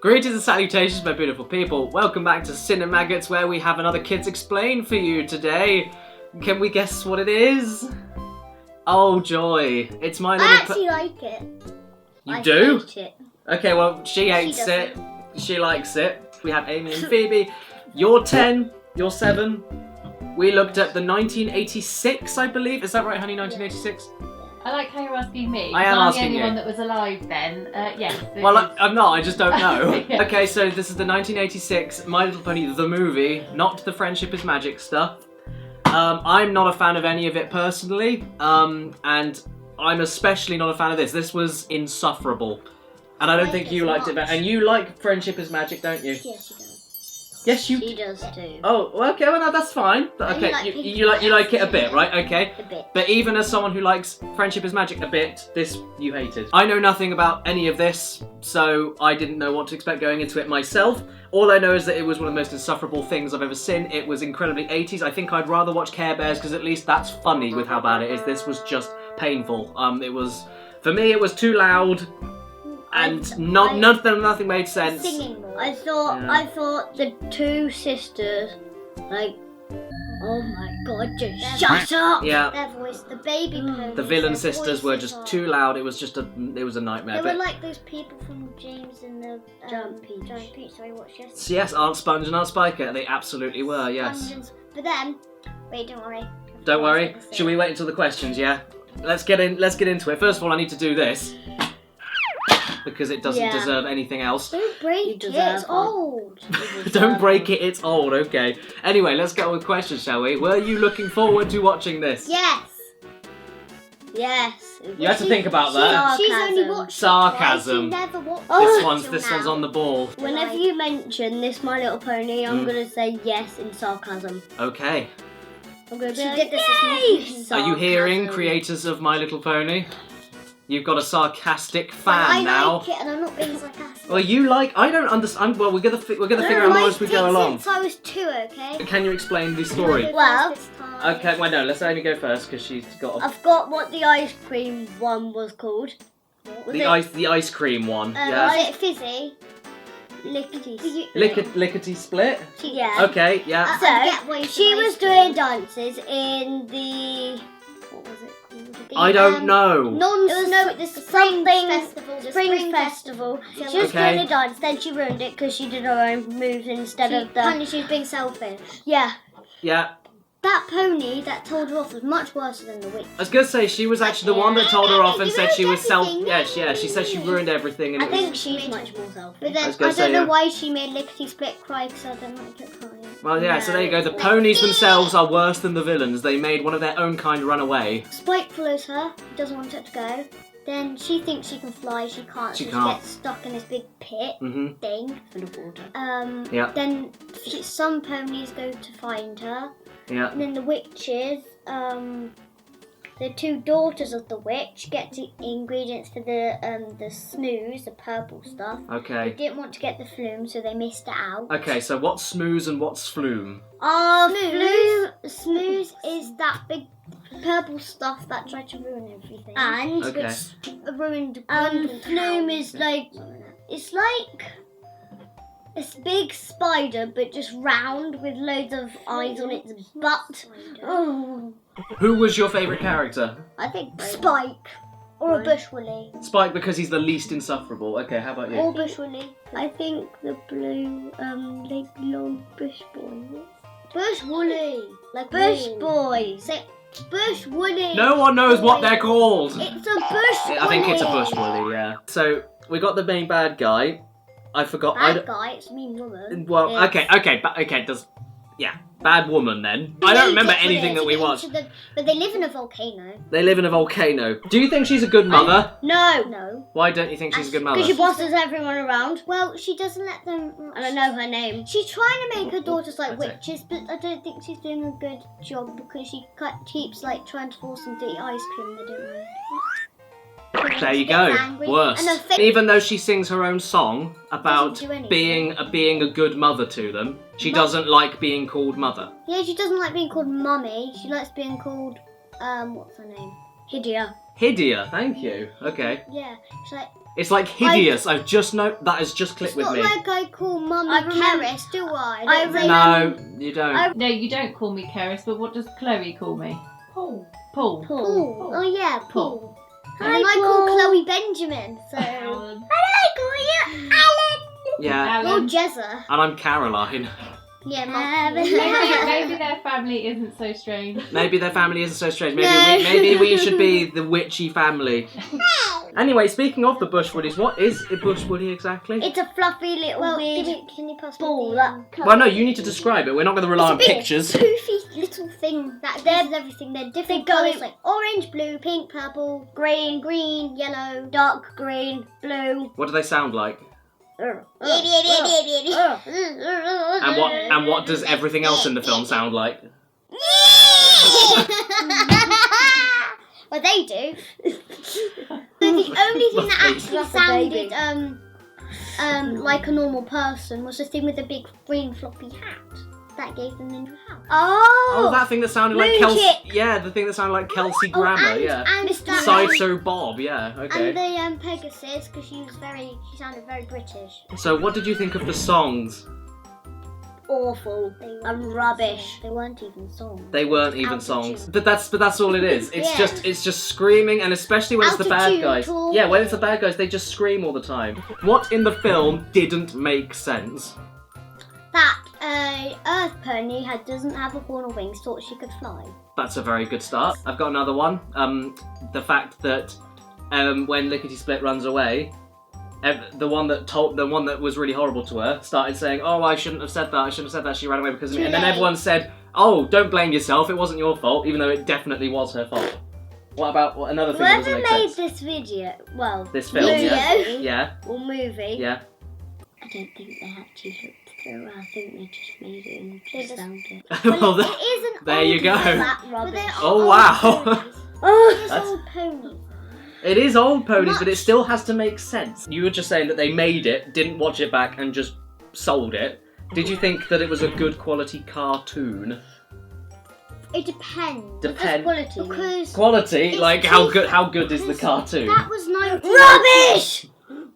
Greetings and salutations, my beautiful people. Welcome back to CINEMAGGOTS, where we have another Kids Explain for you today. Can we guess what it is? Oh joy! It's my little. I actually like it. You do? Hate it. Okay, well she hates it. She likes it. We have Amy and Phoebe. You're 10. You're 7. We looked at the 1986, I believe. Is that right, honey? 1986. I like how you're asking me. I am asking you. I'm the only one that was alive then. Yes. Well, I'm not. I just don't know. Yeah. Okay, so this is the 1986 My Little Pony the movie, not the Friendship is Magic stuff. I'm not a fan of any of it personally, and I'm especially not a fan of this. This was insufferable, and I don't think you liked it. And you like Friendship is Magic, don't you? Yes, she does. Yes, you. She does too. Oh, well, okay. Well, no, that's fine. Okay, you like it a bit, right? Okay. A bit. But even as someone who likes Friendship is Magic a bit, this you hated. I know nothing about any of this, so I didn't know what to expect going into it myself. All I know is that it was one of the most insufferable things I've ever seen. It was incredibly 80s. I think I'd rather watch Care Bears because at least that's funny with how bad it is. This was just painful. It was, for me, it was too loud, and nothing made sense. Singing more. I thought the two sisters, like, oh my god, just shut up! Yeah. Their voice, the baby ponies. The villain their sisters were voices just are- too loud. It was a nightmare. They were like those people from James and the Giant Peach. So I watched yesterday. Yes, Aunt Sponge and Aunt Spiker. They absolutely were. Yes. But then, wait, don't worry. Don't worry. Should we wait until the questions? Yeah. Let's get into it. First of all, I need to do this because it doesn't deserve anything else. Don't break it. It's old. Don't break it. It's old. Okay. Anyway, let's get on with questions, shall we? Were you looking forward to watching this? Yes. Yes. You have to think about that. She's only watched Sarcasm. She never watched This one's on the ball. Whenever you mention this My Little Pony, I'm gonna say yes in sarcasm. Okay. I'm gonna be like, yes! Are you hearing, creators of My Little Pony? You've got a sarcastic fan now. I like it, and I'm not being sarcastic. Well, you like. I don't understand. Well, we're gonna figure out more as we go along. Since I was 2, okay. Can you explain the story? Well, Okay. Well, no. Let's Amy go first because she's got. I've got what the ice cream one was called. The ice cream one. Was it fizzy? Lickety. Lickety split. Yeah. Okay. Yeah. So she was doing dances in the. What was it called? I don't know. The Spring Festival. Spring Festival. She was doing a dance, then she ruined it because she did her own moves instead of the. Apparently she was being selfish. Yeah. Yeah. That pony that told her off was much worse than the witch. I was gonna say she was actually the one that told her off and said she was she said she ruined everything. And I think she's much more selfish. But then I say, don't know why she made Lickety Split cry because I don't like it crying. Well, yeah. So there you go. The ponies themselves are worse than the villains. They made one of their own kind run away. Spike follows her. Doesn't want her to go. Then she thinks she can fly. She can't. She gets stuck in this big pit thing full of water. Then some ponies go to find her. Yeah. And then the witches, the 2 daughters of the witch get the ingredients for the smooze, the purple stuff. Okay. They didn't want to get the flume, so they missed it out. Okay, so what's smooze and what's flume? Smooze is that big purple stuff that tried to ruin everything. And which ruined. Flume is like, it's like this big spider, but just round with loads of eyes on its butt. Oh. Who was your favourite character? I think Spike. Or a Bushwoolly. Spike because he's the least insufferable. Okay, how about you? Or Bushwoolly. I think the blue, like long Bush boy. Bushwoolly. Like Bush boy. Say Bushwoolly. No one knows what they're called. It's a Bushwoolly. I think it's a Bushwoolly, yeah. So we got the main bad guy. I forgot. Bad guy. It's mean woman. Well, okay. Bad woman then. I don't remember anything that we watched. But they live in a volcano. They live in a volcano. Do you think she's a good mother? No. Why don't you think she's a good mother? Because she bosses everyone around. Well, she doesn't let them. And I know her name. She's trying to make her daughters like witches, but I don't think she's doing a good job because she keeps like trying to force them to eat ice cream. They don't mind. There you go. Worse. Even though she sings her own song about being a good mother to them, she doesn't like being called mother. Yeah, she doesn't like being called mummy. She likes being called what's her name? Hydia. Hydia, thank you. Okay. Yeah, she's like. It's like hideous. I've just that has just clicked with me. It's not like I call Mummy Keris, do I? No, you don't. No, you don't call me Keris, but what does Chloe call me? Paul. Paul. Paul. Oh yeah, Paul. Paul. And I call Chloe Benjamin, so... Alan. I call you Alan! Yeah. Or Jezza. And I'm Caroline. Yeah, Maybe their family isn't so strange. Maybe their family isn't so strange. Maybe we should be the witchy family. Anyway, speaking of the bush woodies, what is a bush woodie exactly? It's a fluffy little weird can you pass ball that... Well, no, you need to describe it. We're not going to rely on pictures. Poofy little thing that does everything. They're different colours like orange, blue, pink, purple, green, yellow, dark green, blue. What do they sound like? And what does everything else in the film sound like? Well, they do. So the only thing that actually sounded like a normal person was the thing with the big green floppy hat. That gave them into a house. Oh, that thing that sounded like Kelsey. Chick. Yeah, the thing that sounded like Kelsey Grammer. Yeah. And Mr. Sideshow Bob. Yeah. Okay. And the Pegasus, because she sounded very British. So, what did you think of the songs? Awful and rubbish. They weren't even songs. They weren't even songs. But that's all it is. It's just screaming, and especially when it's the bad guys. Yeah, when it's the bad guys, they just scream all the time. What in the film didn't make sense? That Earth pony doesn't have a horn or wings, thought she could fly. That's a very good start. I've got another one. The fact that when Lickety Split runs away, the one that was really horrible to her started saying, "Oh, I shouldn't have said that. I shouldn't have said that. She ran away because of me." And then everyone said, "Oh, don't blame yourself. It wasn't your fault," even though it definitely was her fault. What about another thing that doesn't make sense? Whoever made this video, this film, yeah, or movie, yeah. I don't think they actually looked through. I think they just made it and just found it. Well, it isn't. There you go. Oh wow. It's old ponies. It is old ponies, but it still has to make sense. You were just saying that they made it, didn't watch it back, and just sold it. Did you think that it was a good quality cartoon? It depends. Quality. Because quality, like how good is the cartoon? That was 19... Rubbish.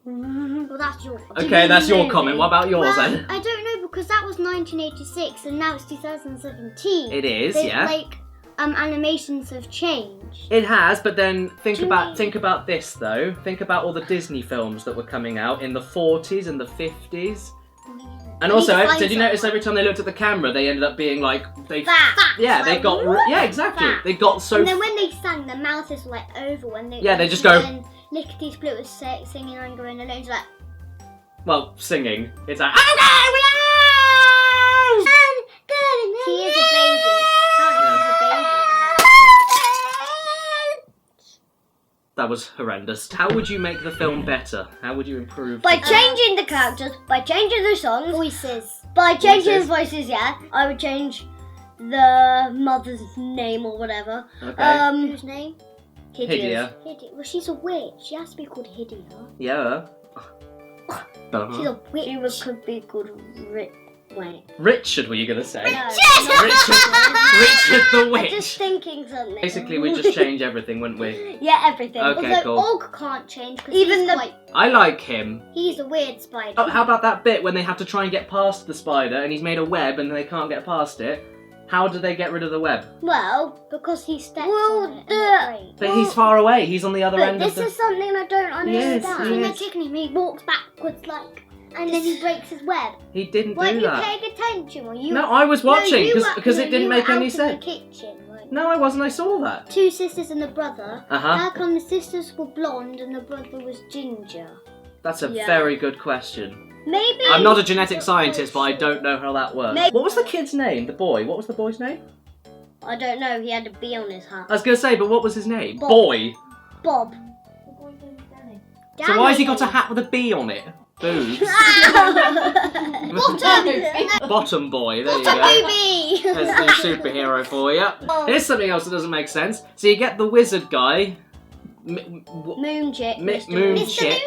Well, that's your. Okay, that's your comment. What about yours then? I don't know because that was 1986 and now it's 2017. It is, yeah. Like, animations have changed. It has, but then think about this though. Think about all the Disney films that were coming out in the 40s and the 50s. And also, did you notice every time they looked at the camera, they ended up being like they exactly. Fat. They got so. And then when they sang, their mouth is like over when they. Yeah, they just go. When Lickety Split was singing "Anger and Alone," like. Well, singing. It's like. She is a baby. That was horrendous. How would you make the film better? How would you improve? By changing the characters, by changing the songs, voices. By changing the voices, yeah. I would change the mother's name or whatever. Okay. Whose name? Hydia. Well, she's a witch. She has to be called Hydia. Yeah. She's a witch. She could be called Richard, were you going to say? No, Richard the Witch. I'm just thinking something. Basically, we'd just change everything, wouldn't we? Yeah, everything. Okay, although cool. Og can't change because even I like him. He's a weird spider. Oh, how about that bit when they have to try and get past the spider and he's made a web and they can't get past it? How do they get rid of the web? Well, because he steps on it. But he's far away. He's on the other end of the... This is something I don't understand. Yes. Technically, he walks backwards and then he breaks his web. He didn't do that. Weren't you paying attention? Were you? No, I was watching because it didn't make any sense. You were out in the kitchen. No, I wasn't. I saw that. Two sisters and a brother. Uh-huh. How come the sisters were blonde and the brother was ginger? That's a very good question. Maybe. I'm not a genetic scientist, but I don't know how that works. What was the kid's name? The boy. What was the boy's name? I don't know. He had a B on his hat. I was going to say, but what was his name? Bob. Boy. Bob. The boy's name is Danny. So why has he got a hat with a B on it? Boobs. Bottom boy, there you go. Baby. There's a superhero for you. Here's something else that doesn't make sense. So you get the wizard guy. Moon Chick. Moon Chick.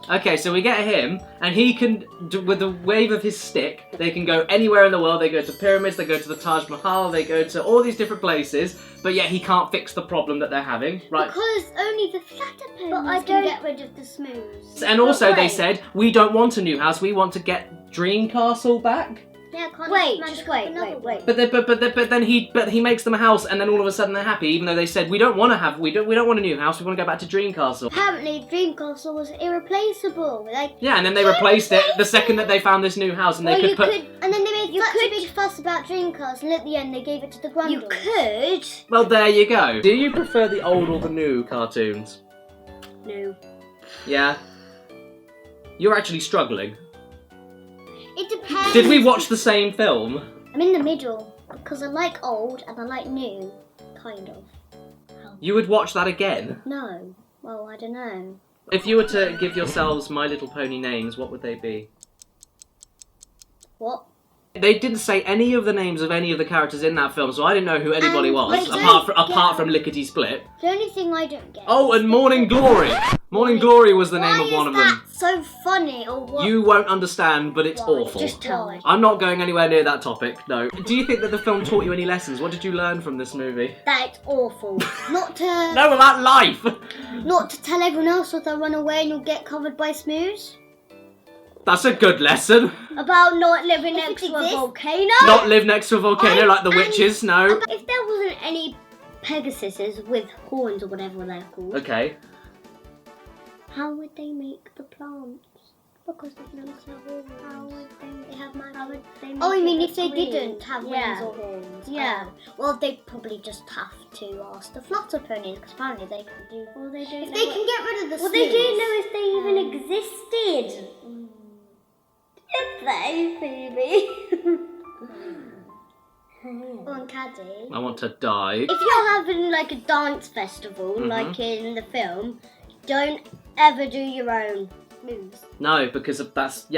Okay, so we get him, and he can, with the wave of his stick, they can go anywhere in the world. They go to pyramids, they go to the Taj Mahal, they go to all these different places, but yet he can't fix the problem that they're having, right? Because only the flatter ponies can get rid of the smooths. And also they said, we don't want a new house, we want to get Dream Castle back. Yeah, can't Wait, just just magic wait, up wait, another wait. But then he makes them a house, and then all of a sudden they're happy, even though they said we don't want a new house, we want to go back to Dream Castle. Apparently, Dream Castle was irreplaceable. Like, Yeah, and then they replaced it the second that they found this new house, and they could put. And then they made such a big fuss about Dream Castle, and at the end they gave it to the Grundles. You could. Well, there you go. Do you prefer the old or the new cartoons? No. Yeah. You're actually struggling. It depends. Did we watch the same film? I'm in the middle because I like old and I like new, kind of. You would watch that again? No. Well, I don't know. If you were to give yourselves My Little Pony names, what would they be? What? They didn't say any of the names of any of the characters in that film, so I didn't know who anybody was, I don't apart get- from Lickety Split. The only thing I don't get. Oh, and Morning Glory! Morning Glory was the name of one of them. Why is that so funny, or what? You won't understand, but it's Why? awful. Just tell me. I'm not going anywhere near that topic, no. Do you think that the film taught you any lessons? What did you learn from this movie? That it's awful. Not to No, about life! not to tell everyone else that they'll run away and you'll get covered by smooths. That's a good lesson. About not living next to a volcano. Not live next to a volcano like the and- witches, no. If there wasn't any Pegasuses with horns or whatever they're called, Okay. how would they make the plants? Because they don't have horns. How would they have magic? How would they make Oh, you mean it if they green? didn't have wings or horns? Yeah. Well, they'd probably just have to ask the flutter ponies because apparently they can do. Well, they don't. If know they what- can get rid of the Well, they don't know smooths. if they even existed. Did they, Phoebe? On Caddy. I want to die. If you're having like a dance festival, like in the film, don't ever do your own moves. No, because that's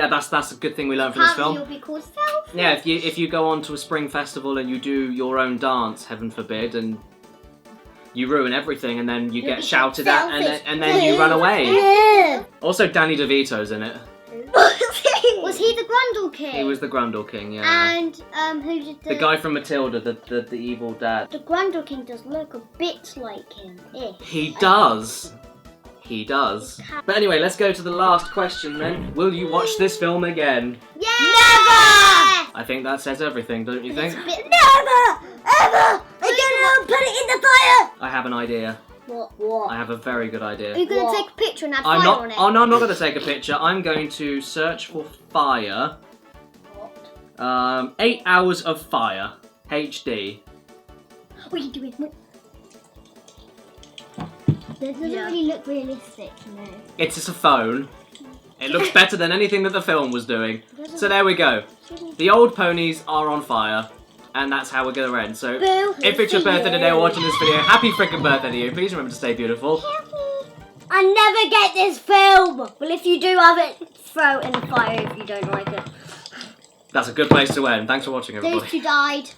a good thing we learned from this Apparently film. you'll be called selfish. Yeah, if you go on to a spring festival and you do your own dance, heaven forbid, and you ruin everything, and then you You'll get be shouted at, selfish. and then you run away. Yeah. Also, Danny DeVito's in it. Was he the Grundle King? He was the Grundle King, yeah. And who did The guy from Matilda, the evil dad. The Grundle King does look a bit like him. He does. He does. But anyway, let's go to the last question then. Will you watch this film again? Yeah! Never! I think that says everything, don't you think? Never! Ever! I'm gonna put it in the fire! I have an idea. What? I have a very good idea. Are you gonna take a picture and add I'm fire not. on it? Oh no, I'm not going to take a picture. I'm going to search for fire. 8 hours of fire, HD. What are you doing? That doesn't really look realistic, no. It's just a phone. It looks better than anything that the film was doing. So there we go. The old ponies are on fire. And that's how we're going to end. So, Boo, if it's your birthday today or watching this video, happy freaking birthday to you. Please remember to stay beautiful. I never get this film! Well, if you do have it, throw it in the fire if you don't like it. That's a good place to end. Thanks for watching, everybody. Those two died.